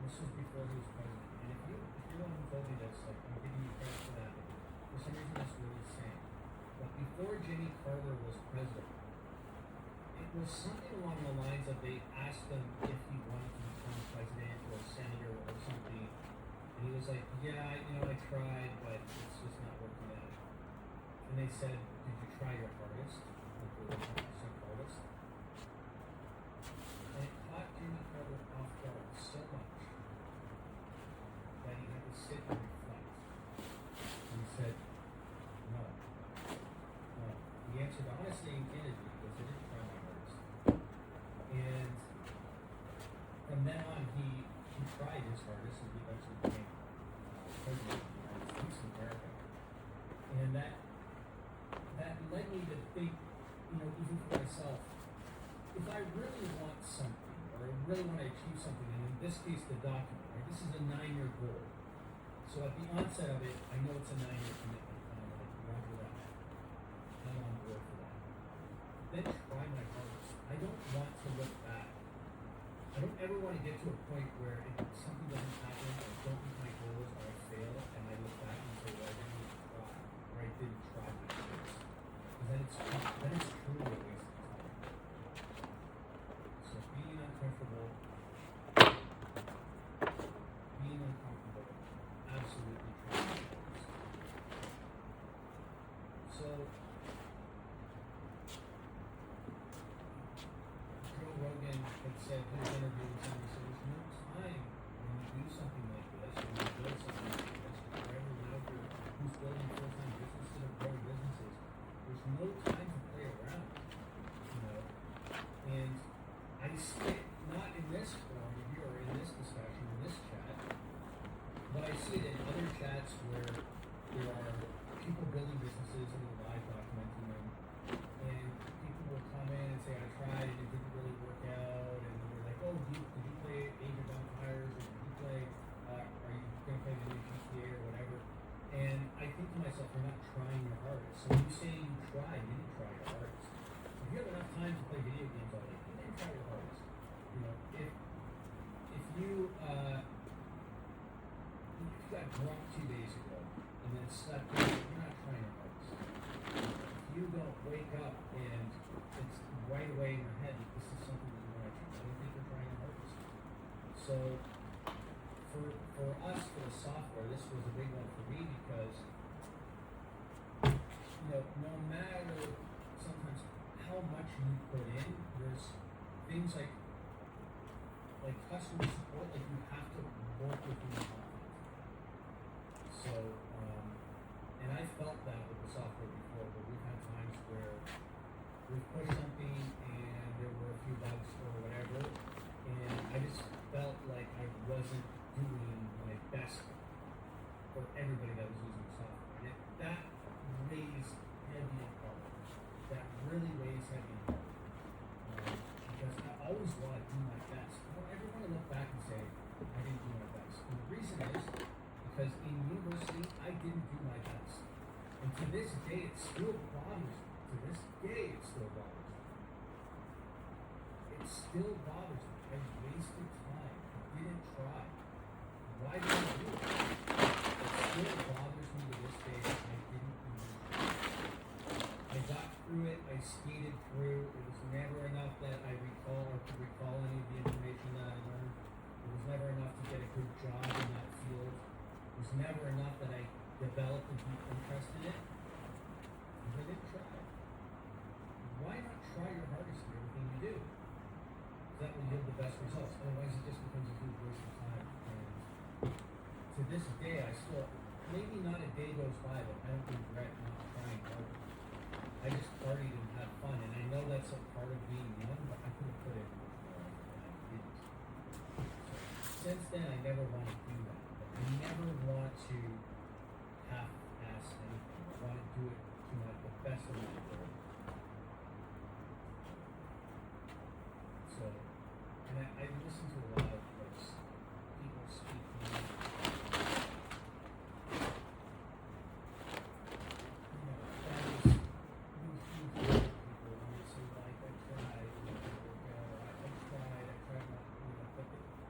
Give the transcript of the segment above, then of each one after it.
This was before he was president. And if you're the one who told me this, like I'm giving you credit for that. For some reason, that's really insane. But before Jimmy Carter was president, it was something along the lines of they asked him if he wanted to become president or senator or something, and he was like, "Yeah, I tried, but it's just not working out." And they said, "Did you try your hardest?" Like the 100% hardest. And it caught Jimmy Carter off guard so much that he had to sit and reflect. And he said, "No, no." He answered honestly and candidly because I didn't try my hardest. And from then on, he tried his hardest, and he eventually became president of the United States of America. And that led me to think, even for myself, if I really want something, or I really want to achieve something, and in this case, the document, right? This is a 9-year goal. So at the onset of it, I know it's a 9-year commitment. And I'm like, roger that. I'm on board for that. Then try my hardest. I don't want to look back. I don't ever want to get to a point where something doesn't happen, or I don't meet my goals, or I fail, and I look back and say, well, I didn't even try, or I didn't try my hardest. Because then it's truly a waste of time. So being uncomfortable, absolutely trying my hardest. So Joe Rogan had said in his interview with somebody, so there's no time when you do something like this, when you build something like this, for everyone out there who's building full-time businesses or growing businesses, there's no time to play around, And I see it not in this forum here or in this discussion, in this chat, but I see it in other chats where there are people building businesses and they're live documenting them, and people will comment and say, I tried and it didn't really work out, and they're like, oh, did you play Age of Empires, or did you play, are you going to play the new GTA or whatever? And I think to myself, you're not trying your hardest. So when you say you tried, you didn't try your hardest. If you have enough time to play video games all day, you didn't try your hardest. If you got drunk 2 days ago and then slept in, you're not trying your hardest. If you don't wake up and it's right away in your head that this is something that you want to achieve, I don't think you're trying your hardest. So for us, for the software, this was a big one for me because no matter sometimes how much you put in, there's things like customer support, like you have to work within the confidence. So, and I felt that with the software before, but we've had times where we've pushed something and there were a few bugs or whatever, and I just felt like I wasn't doing my best for everybody that was using the software. And that weighs heavy and hard. That really weighs heavy and hard. Because I always want to do my best. I don't ever want to look back and say, I didn't do my best. And the reason is because in university, I didn't do my best. And to this day, it still bothers me. To this day, it still bothers me. It still bothers me. I wasted time. I didn't try. Why did I do it? It still bothers me to this day that I didn't do it. I got through it. I skated through. It was never enough that I could recall any of the information that I learned. It was never enough to get a good job in that field. It was never enough that I developed a deep interest in it. Because I didn't try. Why not try your hardest in everything you do? That will yield the best results. Otherwise, it just becomes a huge waste of time. And to this day, I still, maybe not a day goes by that I don't regret not trying harder. I just partied and had fun, and I know that's a part of being young, but I could have put in much more effort, and I didn't. So since then, I never want to do that. I never want to half-ass anything. I want to do it to the best of my ability. So, and I listen to a lot of people speaking.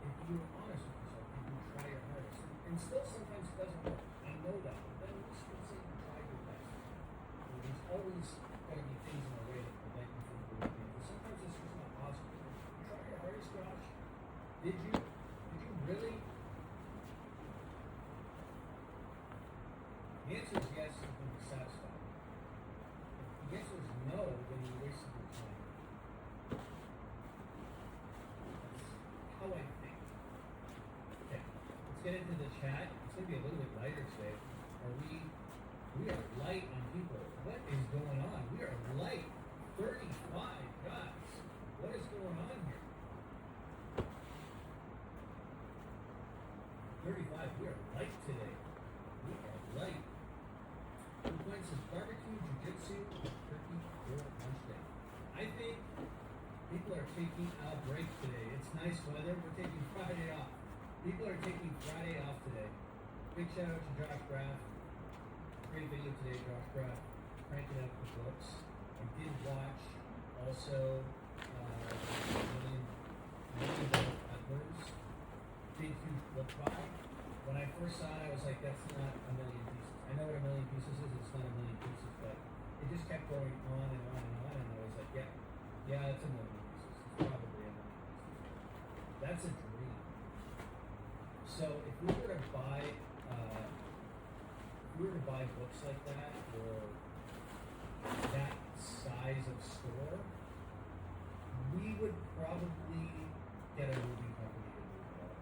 If you were honest with yourself, really? The answer is yes, you can be satisfied. If the answer is no, then you wasted your time. That's how I think. Okay, let's get into the chat. It's going to be a little bit lighter today. We are light on people. What is going on? We are light. 35 guys. What is going on here? 35. We are light today. We are light. Who points says barbecue, jiu-jitsu, turkey, or lunch day. I think people are taking a break today. It's nice weather. We're taking Friday off. People are taking Friday off today. Big shout out to Josh Graff. Great video today, Josh Graff. Cranking up the books. I did watch also Million Dollar Peddlers. Big, huge book buy. When I first saw it, I was like, that's not a million pieces. I know what a million pieces is. It's not a million pieces, but it just kept going on and on and on. And I was like, yeah, it's a million pieces. It's probably a million pieces. That's a dream. So if we were to buy books like that or that size of store, we would probably get a movie company to do it all,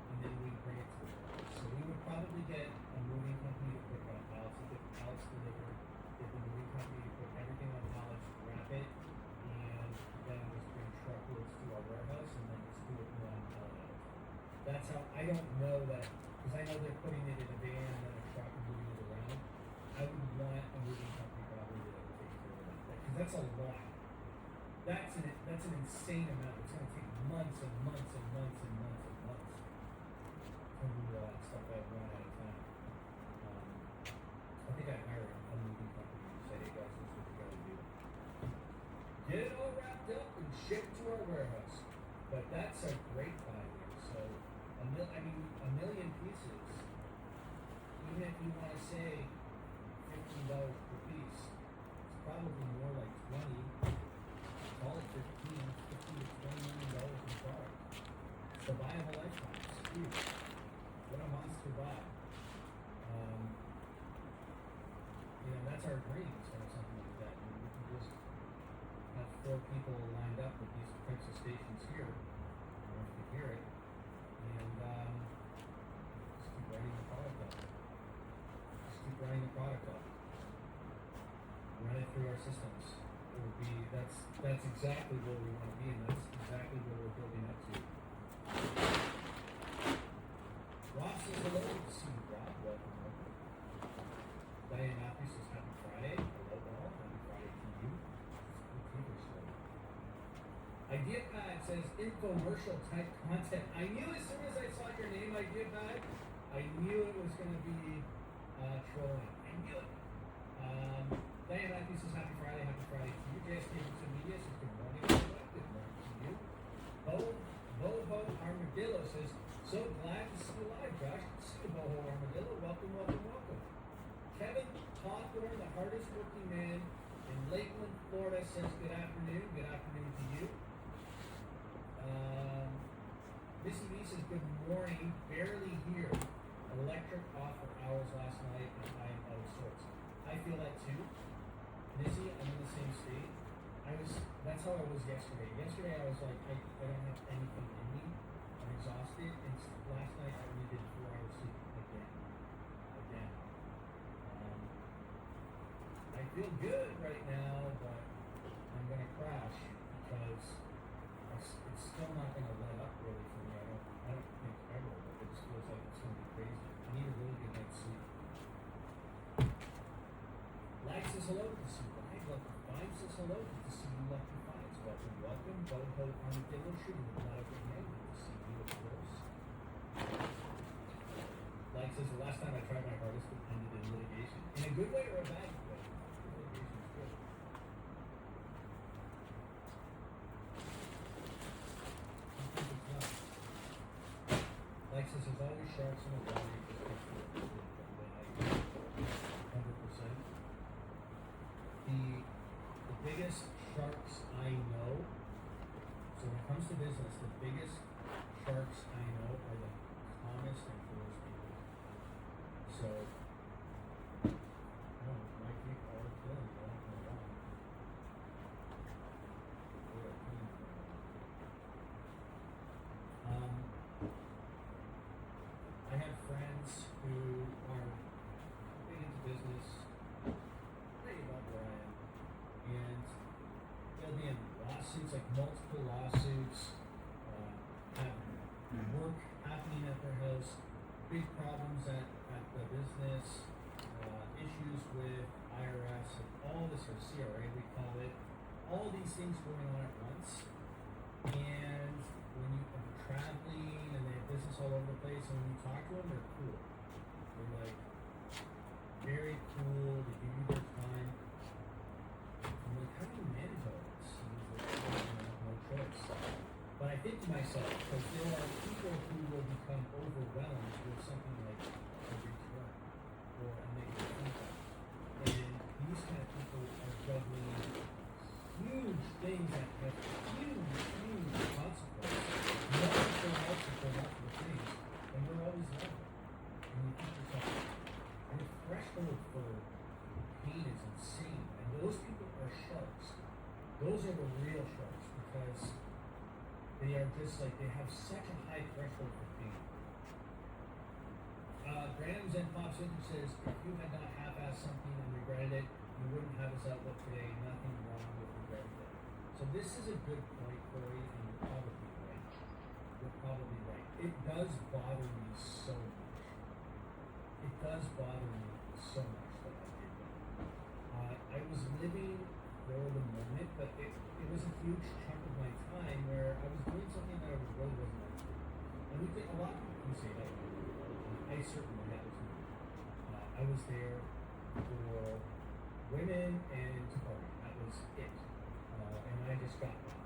and then we'd bring it to the world. So we would probably get a moving company to put it on pallets, get the pallets delivered, get the moving company to put everything on pallets, wrap it, and then just bring truckloads to our warehouse and then just do it one pallet at a time. That's how, I don't know that, because I know they're putting it in a van and then a truck and moving it around. I would want a moving company probably that would take care of that, because that's a lot. That's an insane amount. It's going to take months and months and months and months and months to move all that stuff out one at a time. I think I'd hire a moving company and say, hey guys, this is what you got to do. Get it all wrapped up and shipped to our warehouse. But that's a great buy here. So a million pieces. Even if you want to say $15 per piece, it's probably more like 20. Call it 15 to $20 million in product. It's the buy of a lifetime. It's huge. What a monster buy. That's our dream to have something like that. We can just have 4 people lined up with these types of stations here. I don't know if you can hear it. And just keep writing the product up. Run it through our systems. It would be, that's exactly where we want to be, and that's exactly where we're building up to. Rob says hello. Good to see you, Rob. Welcome. Diane Matthews says happy Friday. Hello all. Happy Friday to you. IdeaPad says infomercial type content. I knew as soon as I saw your name, IdeaPad, I knew it was going to be trolling. I knew it. Diane Matthews says happy Friday to you. JSK Media says good morning. Good morning to you. Boho Armadillo says, so glad to see you live, Josh. Good to see you, Boho Armadillo. Welcome. Kevin Hawthorne, the hardest working man in Lakeland, Florida, says good afternoon. Good afternoon to you. Missy B says good morning. Barely here. Electric off for hours last night and I am out of sorts. I feel that too. Missy, I'm in the same state. That's how I was yesterday. Yesterday I was like, I don't have anything in me. I'm exhausted. And last night I only did 4 hours sleep again. I feel good right now, but I'm gonna crash because it's still not gonna let up really for me. I don't think ever, but it just feels like it's gonna be crazy. I need a really good night's sleep. Lag says hello, good to see you. Lucky Five says hello, good to see you, Lucky Fives. Welcome. Boho Armadillo, shooting the blood of your hand. Good to see you, of course. Lag says the last time I tried my hardest, it ended in litigation. In a good way or a bad way? Litigation is good. Lag says there's always sharks in the water. 100%. The biggest sharks I know, so when it comes to business, the biggest sharks I know are the calmest and coolest people. So, no, my feet are feeling walking along. They are feeling I have friends who are big into business, pretty about where I am, and they'll be in lawsuits, like multiple lawsuits, have work happening at their house, big problems at the business, issues with IRS, and all this, or CRA we call it, all these things going on at once. And when you are traveling and they have business all over the place, and when you talk to them, they're cool. They're like very cool. They give you their time. I'm like, how do you manage all this? And he's like, no choice. But I think to myself, because there are people who will become overwhelmed with something like a return or a negative feedback. And these kind of people are juggling huge things that have huge consequences. Multiple things. And we're always level. And you think to yourself, and the threshold for pain is insane. And those people are sharks. Those are the real sharks because they are just like, they have such a high threshold for pain. Graham Zen Pop Center says, if you had not half-assed something and regretted it, you wouldn't have this outlook today. Nothing wrong with regretting it. So this is a good point, Corey, and you're probably right. You're probably right. It does bother me so much. It does bother me so much that I did that. I was living for the moment, but it was a huge chunk of my time where I was doing something that I really wasn't like to. And we think a lot of people can say that. I certainly that was me. I was there for women and to party. That was it. And I just got one.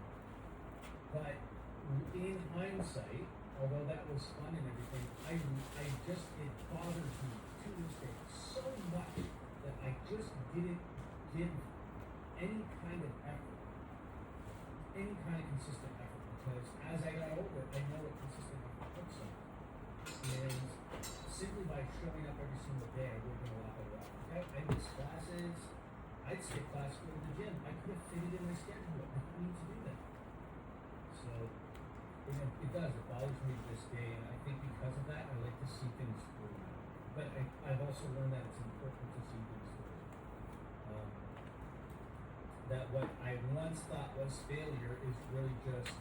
But in hindsight, although that was fun and everything, I just, it bothers me to this day so much that I just didn't give any kind of effort, any kind of consistent effort, because as I got older, I know what consistent effort looks like. And simply by showing up every single day, I would have been a lot better off. I missed classes, I'd skip class to go to the gym. I could have fitted in my schedule. I didn't need to do that. So, it does. It bothers me to this day, and I think because of that, I like to see things through. But I've also learned that it's important to see things through. That what I once thought was failure is really just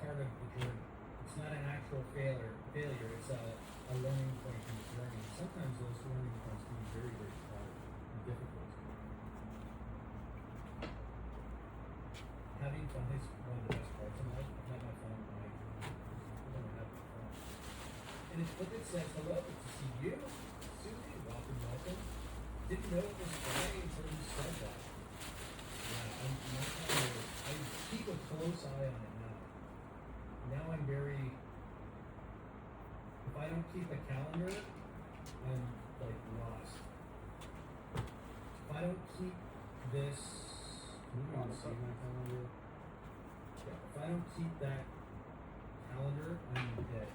part of the journey. It's not an actual failure. It's a learning point in the journey. Sometimes those learning points can be very, very hard and difficult. Having fun is one of the best parts of life. I've had my phone on my phone. And it's look, it says, hello, good to see you. Susie, welcome. Didn't know it was Friday until you said that. Yeah, I keep a close eye on it now. Now I'm very, if I don't keep a calendar, I'm like lost. If I don't keep this, see my calendar? Yeah, if I don't keep that calendar, I'm dead.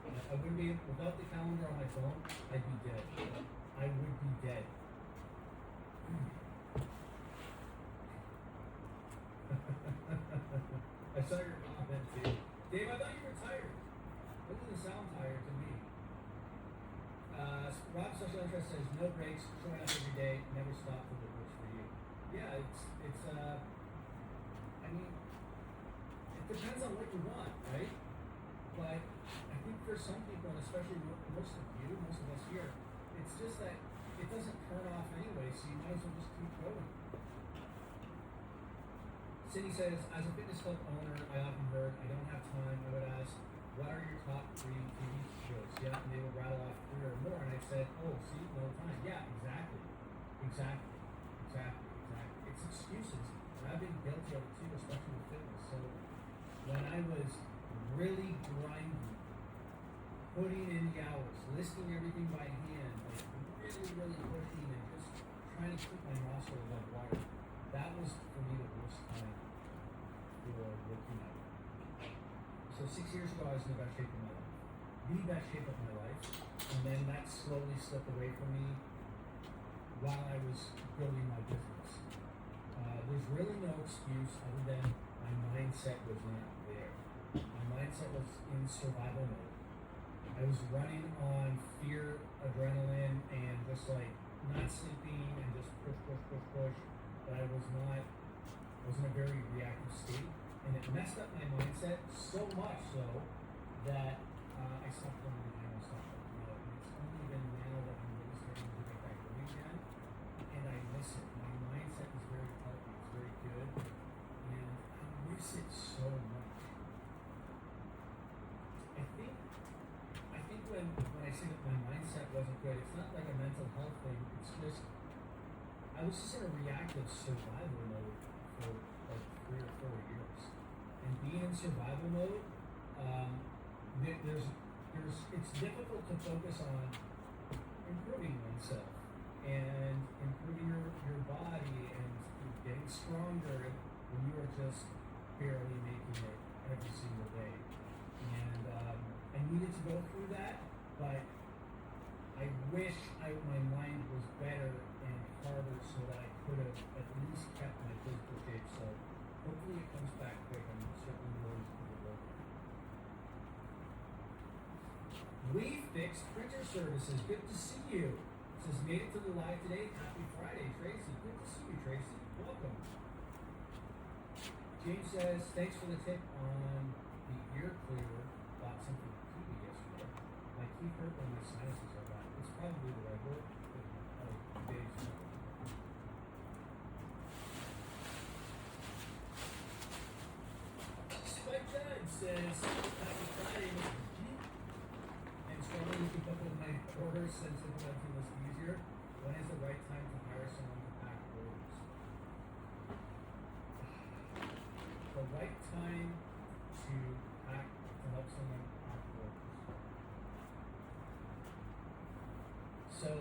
I wouldn't be, without the calendar on my phone, I'd be dead. I would be dead. I saw your comment too. Dave, I thought you were tired. It doesn't sound tired to me. Rob Social Interest says, no breaks, showing up every day, never stop till it works for you. Yeah, I mean, it depends on what you want, right? But I think for some people, and especially most of us here, it's just that it doesn't turn off anyway, so you might as well just keep going. Cindy says, as a fitness club owner, I often heard, I don't have time. I would ask, what are your top 3 TV shows? Yeah, and they would rattle off 3 or more, and I said, oh, see, no time. Yeah, exactly. It's excuses, and I've been guilty of it too, especially with fitness. So when I was really grinding, putting in the hours, listing everything by hand, like really pushing and just trying to keep my nostril above water, that was for me the worst time for working out. 6 years ago, I was in the best shape of my life. The best shape of my life. And then that slowly slipped away from me while I was building my business. There's really no excuse other than my mindset was not there. My mindset was in survival mode. I was running on fear, adrenaline, and just like not sleeping and just push. But I was in a very reactive state. And it messed up my mindset so much so that I stopped going to the gym, I stopped working out. And it's only been now that I'm really starting to get back going again. And I miss it. My mindset is very healthy, it's very good. And I miss it so much. I think when I say that my mindset wasn't good, it's not like a mental health thing, it's just I was just in a reactive survival mode for like 3 or 4 years. And being in survival mode, it's difficult to focus on improving oneself and improving your body and getting stronger when you are just barely making it every single day. And I needed to go through that, but I wish my mind was better and harder so that I could have at least kept my physical shape. So hopefully it comes back quick. I'm certainly willing to do the work. We fixed printer services. Good to see you. It says made it to the live today. Happy Friday, Tracy. Good to see you, Tracy. Welcome. James says thanks for the tip on the ear clearer. Bought something TV yesterday. My teeth hurt when my sinuses are bad. It's probably the right word. Dave's Spike Judd says, happy Friday, Mr. G. I'm struggling to keep up with my orders since implementing was easier. When is the right time to hire someone to pack orders? The right time to help someone pack orders. So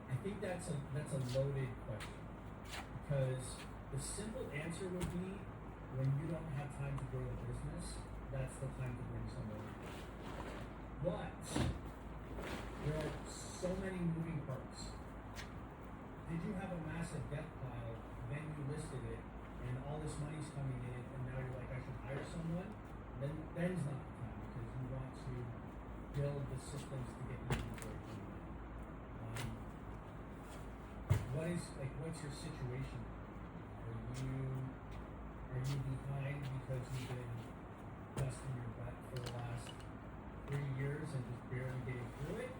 I think that's a loaded question, because the simple answer would be when you don't have time to grow a business, that's the time to bring someone in. But there are so many moving parts. Did you have a massive debt pile, then you listed it, and all this money's coming in, and now you're like, I should hire someone? Then's not the time, because you want to build the systems to get you inventory coming in. What's your situation? Are you behind because you've been busting your butt for the last 3 years and just barely getting through it?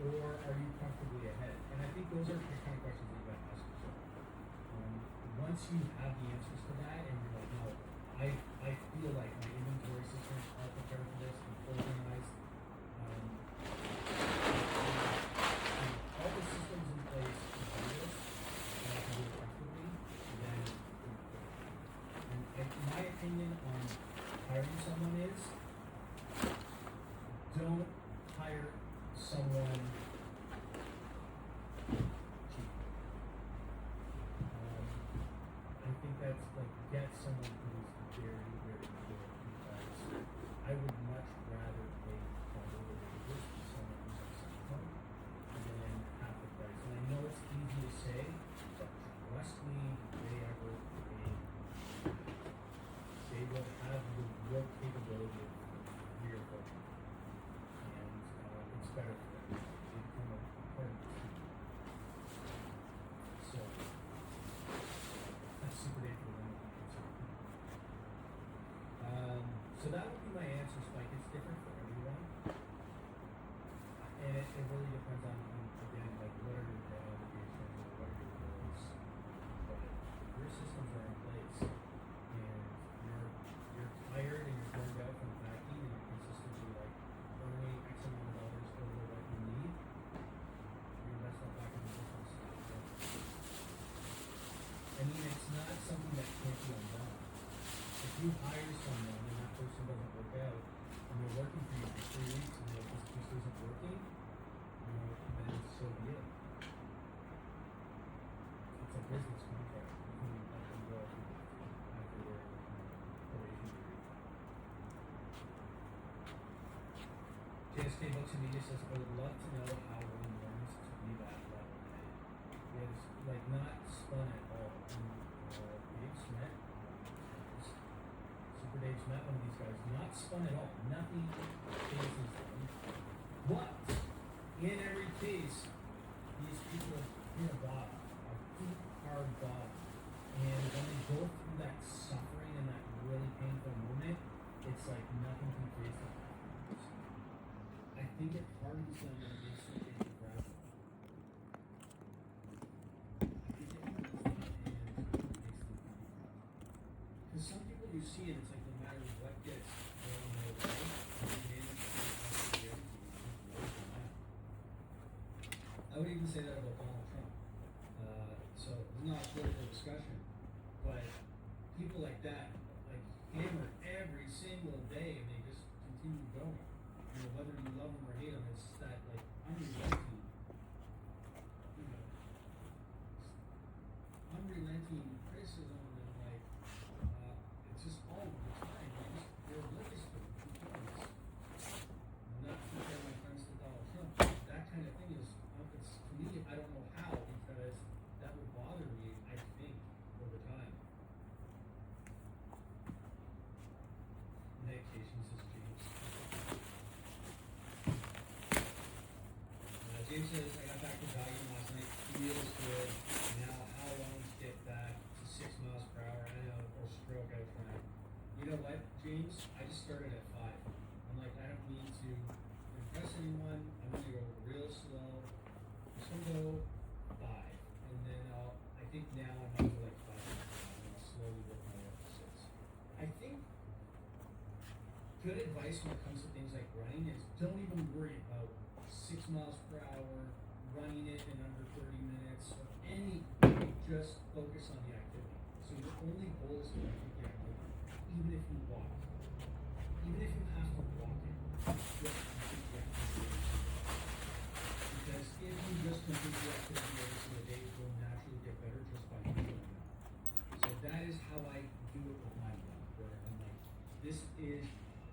Or are you comfortably ahead? And I think those are the kind of questions that you got to ask yourself. Once you have the answers to that and you're like, no, I feel like my inventory systems are prepared for this, I'm organized, all the systems in place to do this, and I can do it comfortably, then and my opinion on hiring someone is, don't hire someone cheap. I think that's like, get someone who's very, very good, because I would much rather pay double the wages to someone who's successful than half the price. And I know it's easy to say, but trust me, they ever pay, they will have the real capability of real coaching. And it's better for them. They become a part of the team. So that's super day for them. So that would be my answer, Spike. It's different for everyone. And it really depends on, again, like what are your debt obligations or what are your goals. But if your systems are in place and you're tired and you're burned out from packing and you're consistently like earning X amount of dollars over what you need, you're best off back in the business. I mean, it's not something that can't be undone. If you hire someone and that person doesn't work out, and they're working for you for 3 weeks and they're like, this isn't working, then so be it. It's a business contract. You can let them go JSK Books and Media says, I would love to know how one learns to be that level. It's like not spun at all. And, Dave Smith, Super Dave's met one of these guys, not spun at all. Nothing phases them. But in every case, these people hit a bottom, a deep, hard bottom. And when they go through that suffering and that really painful moment, it's like nothing can face them. I think it hardens them and it makes them anti-fragile. Because some people you see and it's like no matter what gets thrown their way, they manage to persevere and just roll them out. I would even say that about Donald Trump. So it's not a political discussion, but people like that, like hammer every single day and they just continue going. You know, whether you love them or hate them, it's that like unrelenting, you know, unrelenting criticism and like it's just all the time. They're oblivious to it. Not to compare my friends to Donald Trump. That kind of thing is, it's to me, I don't know how because that would bother me. I think over time. Medications is James. James says, I got back to Valiant last night. Feels good. Now, how long to get back to 6 miles per hour? I know, or stroke out trying. You know what, James? I just started at 5. I'm like, I don't need to impress anyone. I'm going to go real slow. I'm just going to go 5. And then I think now I'm going to go like 5. I'm going to slowly work my way up to 6. I think good advice when it comes to things like running is don't even worry about 6 miles per hour, running it in under 30 minutes, or anything. Just focus on the activity. So your only goal is to complete the activity. Even if you walk. Even if you have to walk it, just complete the activity. Because if you just complete the activity every single day, it will naturally get better just by doing it. So that is how I do it with my life, where I'm like, this is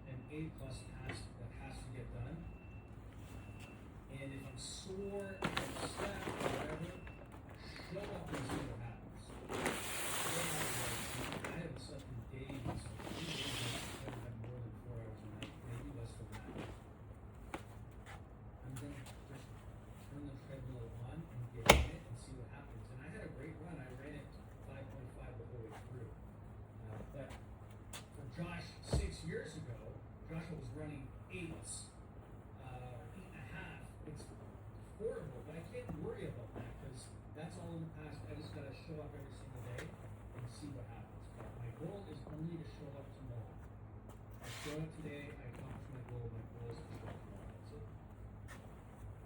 an A+ task that has to get done. And if I'm sore, if I'm slack, or whatever, show up and see what happens. I haven't slept in days, so 3 days I haven't had more than 4 hours a night, maybe less than that. I'm going to just turn the treadmill on and get in it and see what happens. And I had a great run. I ran it 5.5 the whole way through. But for Josh 6 years ago, Joshua was running 8s. 8.5. It's horrible, but I can't worry about that because that's all in the past. I just gotta show up every single day and see what happens. But my goal is only to show up tomorrow. I show up today, I accomplish my goal. My goal is to show up tomorrow. That's it.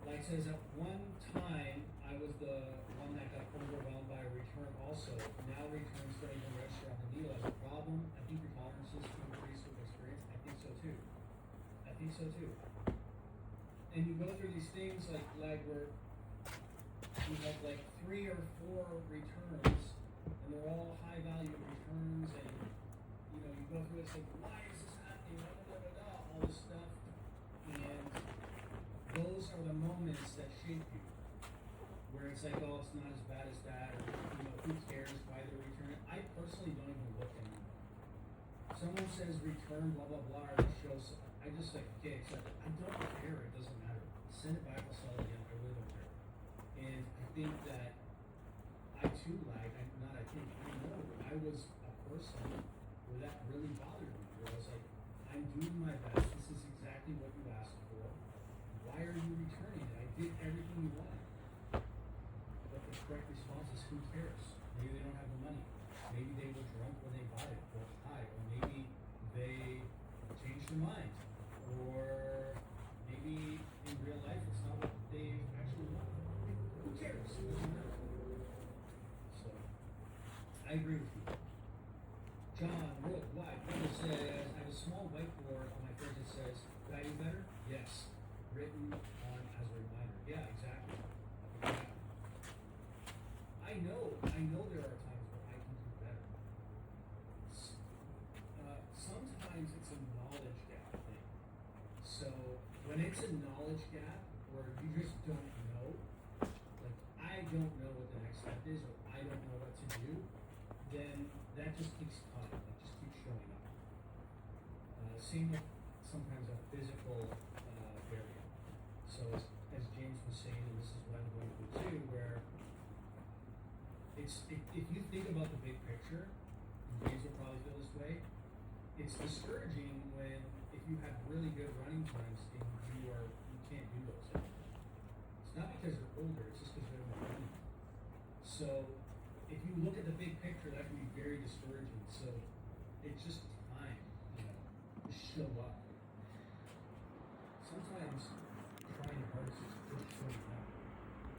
Like it says, at one time I was the one that got overwhelmed by a return also. Now returns don't even register on the needle as a problem. I think your tolerances increase with experience. I think so too. And you go through these things like where you have like 3 or 4 returns and they're all high value returns and you know you go through it, it's like why is this happening, all this stuff, and those are the moments that shape you where it's like, oh, it's not as bad as that, or you know, who cares why they're returning. I personally don't even look anymore. Someone says return blah blah blah or it shows, I just like, okay, accept it. I don't care, it doesn't matter. Send it back, I'll sell it again, I really don't care. And I think that I too lagged, I know I was a person where that really bothered me, where I was like, I'm doing my best, this is exactly what you asked for. Why are you returning it? I did everything you wanted. But the correct response is who cares? Maybe they don't have the money. Maybe they were drunk when they bought it, or high, or maybe they changed their mind. Or maybe in real life it's not what they actually want. Who cares? It doesn't matter. So I agree with you. John Worldwide Brother says, I have a small whiteboard on my fridge that says, could I do better? Yes. Written on as a reminder. Yeah, exactly. I know there are times where I can do better. Sometimes it's a knowledge gap thing. when it's a knowledge gap where you just don't know, like I don't know what the next step is, or I don't know what to do, then that just keeps coming, that just keeps showing up. Same with sometimes a physical barrier. So as James was saying, and this is what I'm going through too, where if you think about the big picture, and James will probably feel this way, it's discouraging when if you have really good running times and you can't do those anymore. It's not because you're older, it's just because you're not running. So if you look at the big picture, that can be very discouraging. So it's just time, to show up.